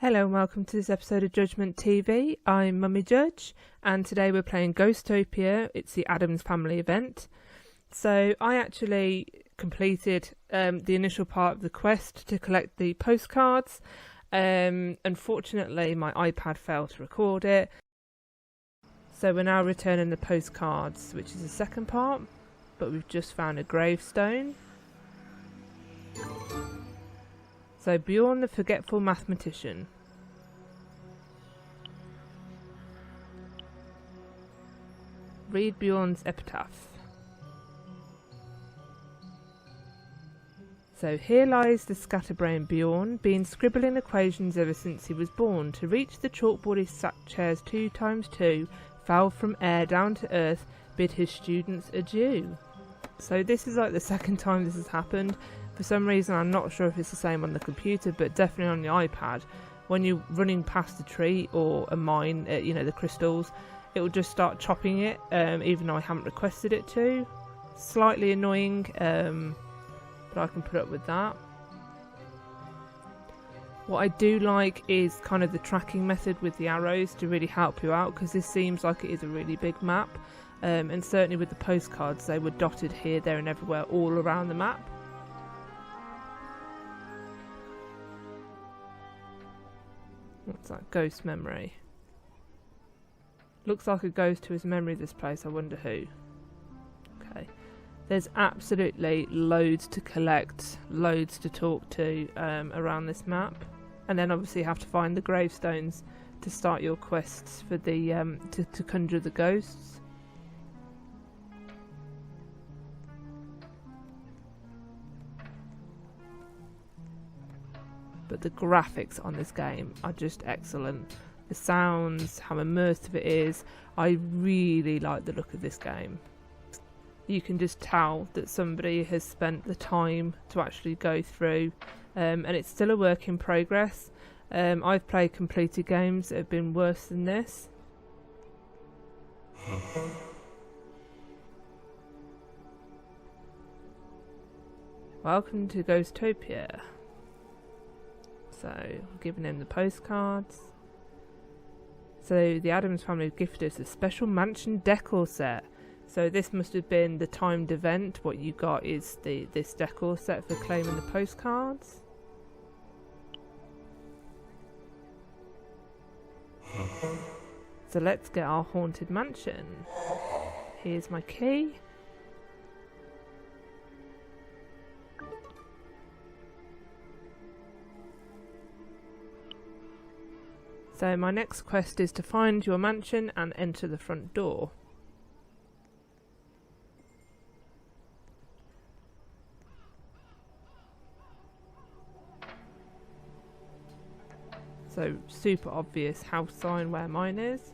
Hello and welcome to this episode of Judgment TV. I'm Mummy Judge and today we're playing Ghostopia. It's the Addams Family event. So I actually completed the initial part of the quest to collect the postcards. Unfortunately my iPad failed to record it. So we're now returning the postcards, which is the second part, but we've just found a gravestone. So Bjorn the Forgetful Mathematician. Read Bjorn's epitaph. So here lies the scatterbrain Bjorn, been scribbling equations ever since he was born. To reach the chalkboard he sat chairs 2 times 2, fell from air down to earth, bid his students adieu. So this is like the second time this has happened. For some reason, I'm not sure if it's the same on the computer, but definitely on the iPad. When you're running past a tree or a mine, the crystals, it will just start chopping it, even though I haven't requested it to. Slightly annoying, but I can put up with that. What I do like is kind of the tracking method with the arrows to really help you out, because this seems like it is a really big map. And certainly with the postcards, they were dotted here, there and everywhere all around the map. What's that? Ghost memory. Looks like a ghost to his memory, this place. I wonder who. Okay. There's absolutely loads to collect, loads to talk to around this map. And then obviously you have to find the gravestones to start your quests for the to conjure the ghosts. But the graphics on this game are just excellent. The sounds, how immersive it is. I really like the look of this game. You can just tell that somebody has spent the time to actually go through, and it's still a work in progress. I've played completed games that have been worse than this. Welcome to Ghostopia. So, giving him the postcards. So, the Addams family have gifted us a special mansion decor set. So, this must have been the timed event. What you got is this decor set for claiming the postcards. So, let's get our haunted mansion. Here's my key. So my next quest is to find your mansion and enter the front door. So super obvious house sign where mine is.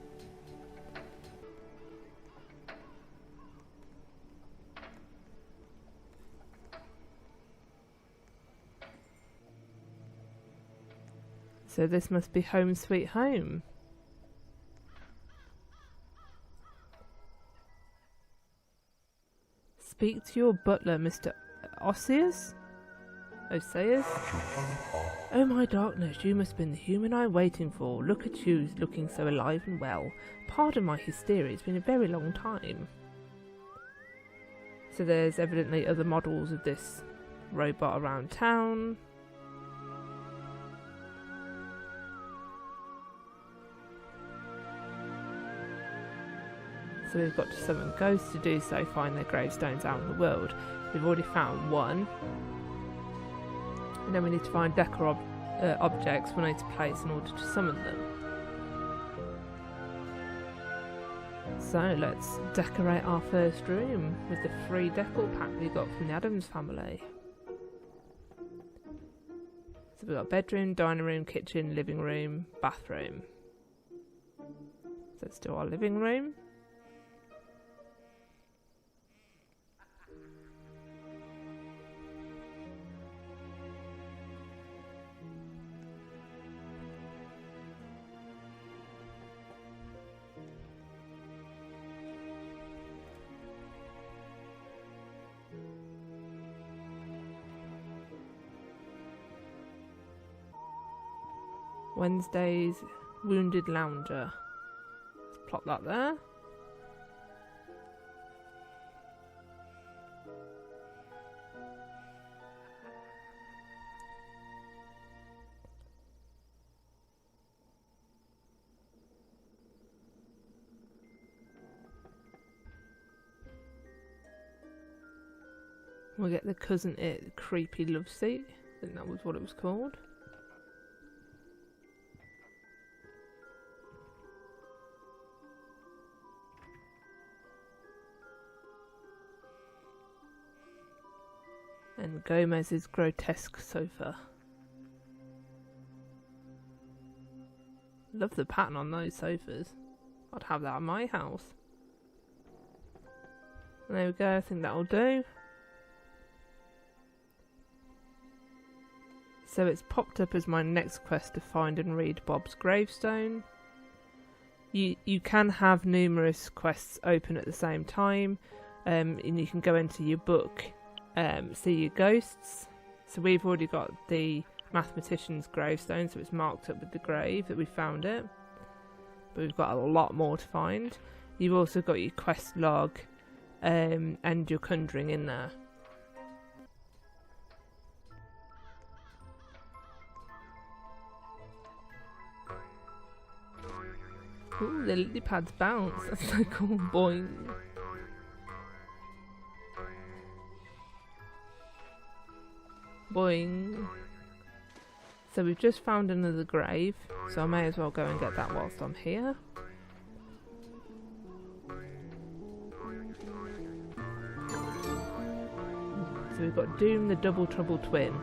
So this must be home sweet home. Speak to your butler, Mr. Oseas? Oh my darkness, you must have been the human I'm waiting for. Look at you, looking so alive and well. Pardon my hysteria, it's been a very long time. So there's evidently other models of this robot around town. So we've got to summon ghosts to do so, find their gravestones out in the world. We've already found one. And then we need to find decor objects we need to place in order to summon them. So let's decorate our first room with the free decor pack we got from the Addams family. So we've got bedroom, dining room, kitchen, living room, bathroom. So let's do our living room. Wednesday's wounded lounger. Let's plop that there. We'll get the cousin it creepy love seat. I think that was what it was called. And Gomez's grotesque sofa. Love the pattern on those sofas. I'd have that at my house. There we go, I think that'll do. So it's popped up as my next quest to find and read Bob's gravestone. You can have numerous quests open at the same time, and you can go into your book, see your ghosts. So we've already got the mathematician's gravestone, so it's marked up with the grave that we found it. But we've got a lot more to find. You've also got your quest log and your conjuring in there. Ooh, the lily pads bounce. That's so cool. Boing. Boing. So we've just found another grave, so I may as well go and get that whilst I'm here. So we've got Doom the Double Trouble Twin.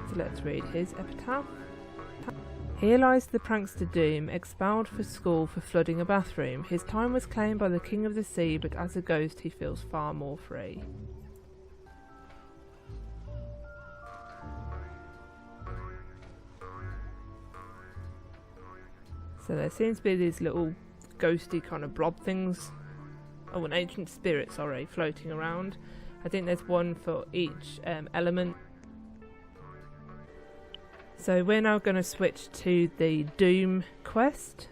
So let's read his epitaph. Here lies the prankster Doom, expelled for school for flooding a bathroom. His time was claimed by the king of the sea, but as a ghost he feels far more free. So there seems to be these little ghosty kind of blob things. Oh, an ancient spirit, sorry, floating around. I think there's one for each element. So we're now going to switch to the Doom quest.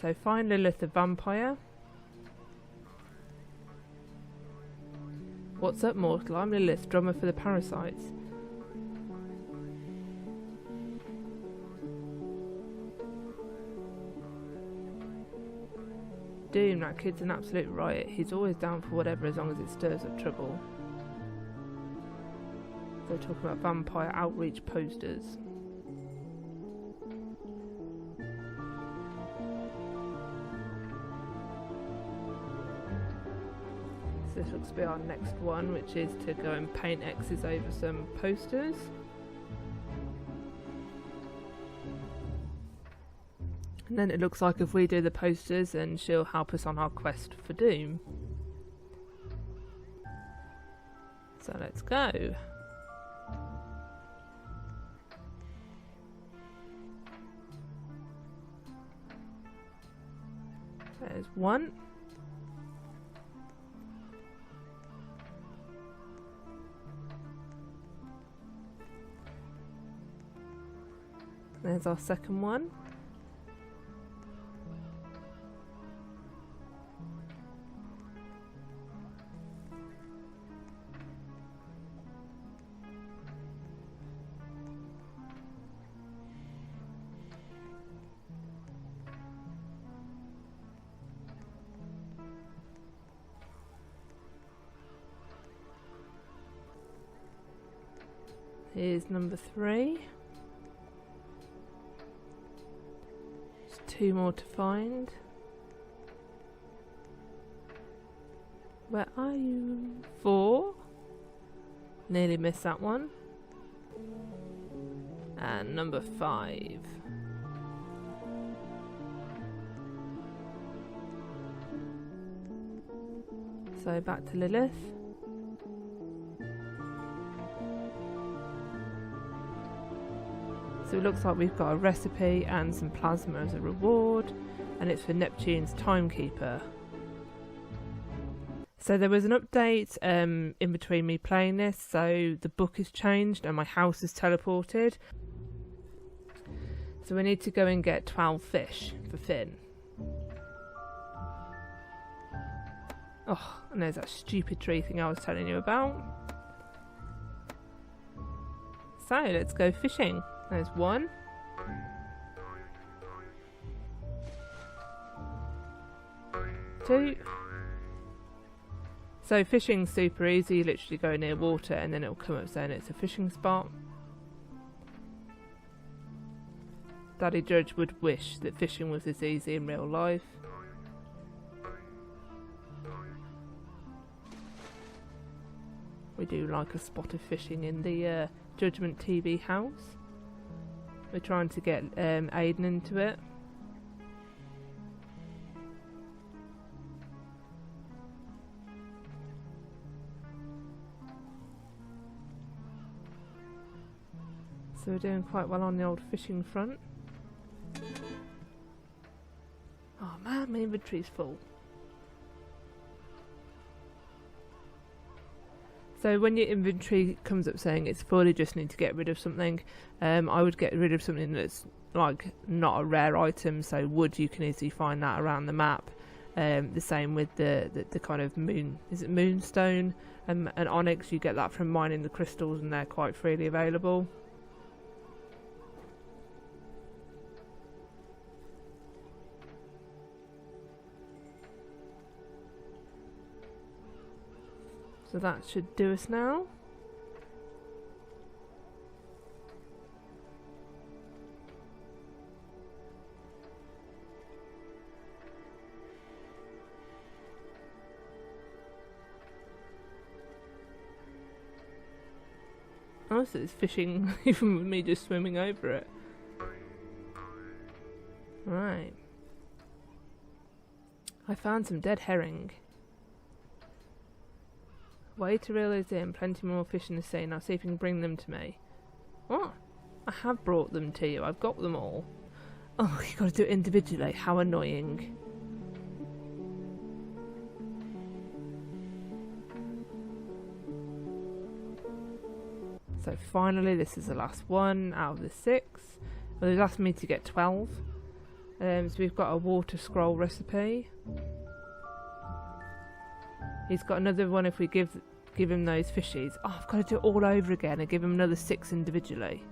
So find Lilith the vampire. What's up, mortal? I'm Lilith, drummer for the Parasites. Doom, that kid's an absolute riot. He's always down for whatever as long as it stirs up trouble. So we're talking about vampire outreach posters. So this looks to be our next one, which is to go and paint X's over some posters. And then it looks like if we do the posters, then she'll help us on our quest for Doom. So let's go. There's one. There's our second one. Here's number 3. Just 2 more to find. Where are you? 4. Nearly missed that one. And number 5. So back to Lilith. So it looks like we've got a recipe and some plasma as a reward, and it's for Neptune's timekeeper. So So there was an update in between me playing this, so the book has changed and my house is teleported. So we need to go and get 12 fish for Finn. Oh, and there's that stupid tree thing I was telling you about. So let's go fishing. There's one. Two. So fishing's super easy, you literally go near water and then it'll come up saying it's a fishing spot. Daddy Judge would wish that fishing was as easy in real life. We do like a spot of fishing in the Judgment TV house. We're trying to get Aiden into it. So we're doing quite well on the old fishing front. Oh man, my inventory's full. So when your inventory comes up saying it's full, you just need to get rid of something. I would get rid of something that's like not a rare item, so wood, you can easily find that around the map. The same with the kind of moon, is it moonstone and onyx, you get that from mining the crystals and they're quite freely available. So that should do us now. Oh, so it's fishing even with me just swimming over it. Right. I found some dead herring. Way to reel is in, plenty more fish in the sea. Now see if you can bring them to me. What? I have brought them to you, I've got them all. Oh, you gotta do it individually, how annoying. So finally, this is the last one out of the 6. Well, they've asked me to get 12. So we've got a water scroll recipe. He's got another one if we give him those fishies. Oh, I've got to do it all over again and give him another 6 individually.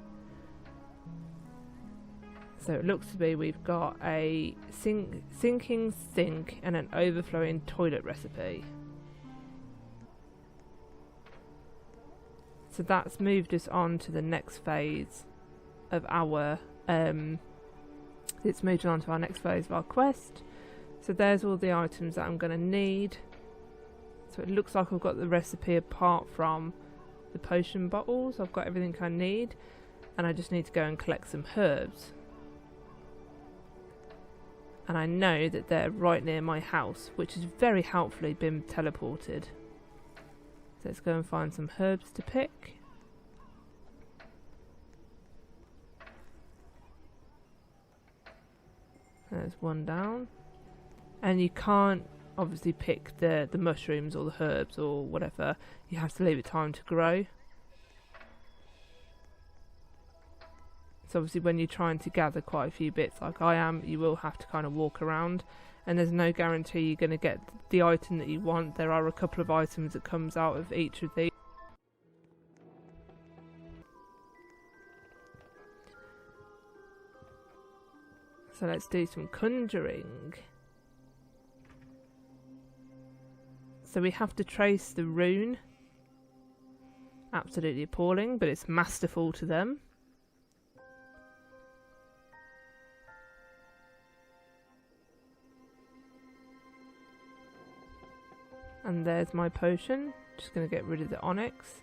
So it looks to be we've got a sinking sink and an overflowing toilet recipe. So that's moved us on to the next phase of our it's moved on to our next phase of our quest. So there's all the items that I'm going to need. So it looks like I've got the recipe apart from the potion bottles. I've got everything I need and I just need to go and collect some herbs. And I know that they're right near my house, which has very helpfully been teleported. So let's go and find some herbs to pick. There's one down. And you can't obviously pick the mushrooms or the herbs or whatever. You have to leave it time to grow. So obviously when you're trying to gather quite a few bits like I am, you will have to kind of walk around. And there's no guarantee you're going to get the item that you want. There are a couple of items that comes out of each of these. So let's do some conjuring. So we have to trace the rune. Absolutely appalling, but it's masterful to them. And there's my potion. Just going to get rid of the onyx.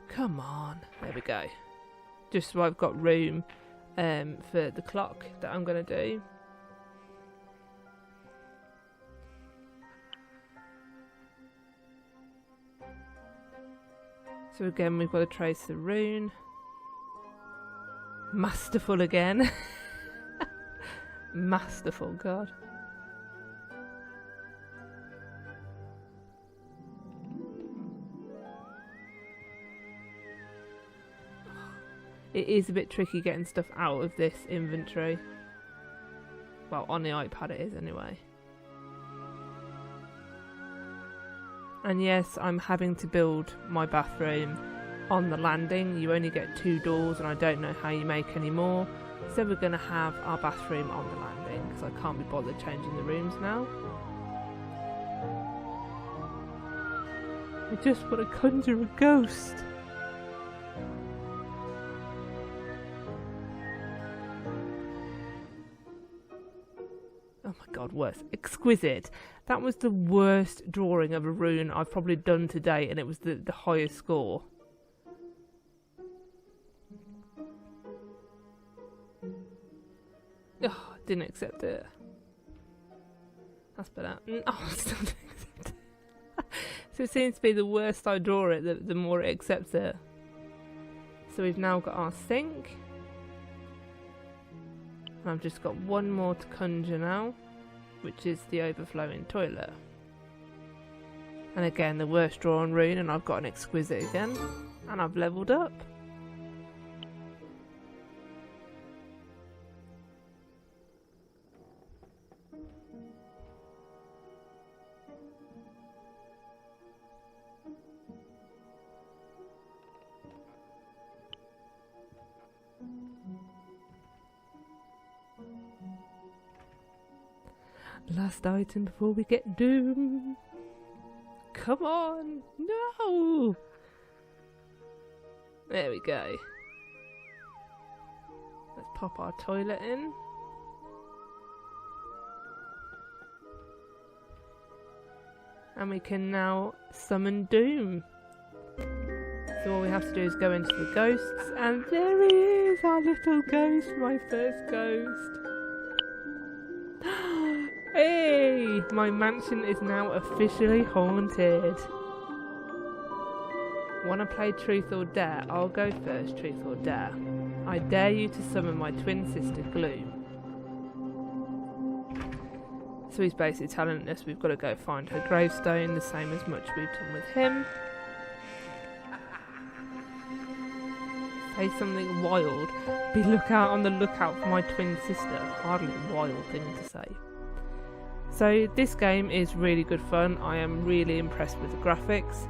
Come on. There we go. Just so I've got room for the clock that I'm going to do. So again, we've got to trace the rune. Masterful again. Masterful, God. It is a bit tricky getting stuff out of this inventory. Well, on the iPad it is anyway. And yes, I'm having to build my bathroom on the landing. You only get 2 doors and I don't know how you make any more. So we're going to have our bathroom on the landing because I can't be bothered changing the rooms now. I just want to conjure a ghost. Oh my god, worse. Exquisite. That was the worst drawing of a rune I've probably done today, and it was the highest score. Oh, didn't accept it. That's better. Oh, still didn't accept it. So it seems to be the worse I draw it, the more it accepts it. So we've now got our sink. And I've just got one more to conjure now, which is the overflowing toilet. And again, the worst drawn rune, and I've got an exquisite again. And I've leveled up. Last item before we get doomed. Come on! No! There we go. Let's pop our toilet in. And we can now summon Doom. So all we have to do is go into the ghosts, and there he is, our little ghost, my first ghost. Hey! My mansion is now officially haunted. Wanna play Truth or Dare? I'll go first, Truth or Dare. I dare you to summon my twin sister, Gloom. So he's basically telling us we've got to go find her gravestone, the same as much we've done with him. Say something wild. Be on the lookout for my twin sister. Hardly a wild thing to say. So this game is really good fun. I am really impressed with the graphics.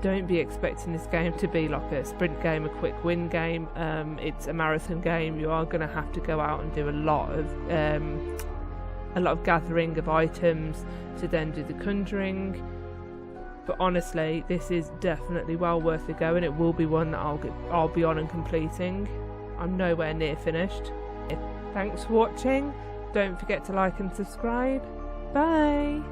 Don't be expecting this game to be like a sprint game, a quick win game. It's a marathon game. You are going to have to go out and do a lot of gathering of items to then do the conjuring. But honestly, this is definitely well worth a go, and it will be one that I'll be on and completing. I'm nowhere near finished. Thanks for watching. Don't forget to like and subscribe. Bye!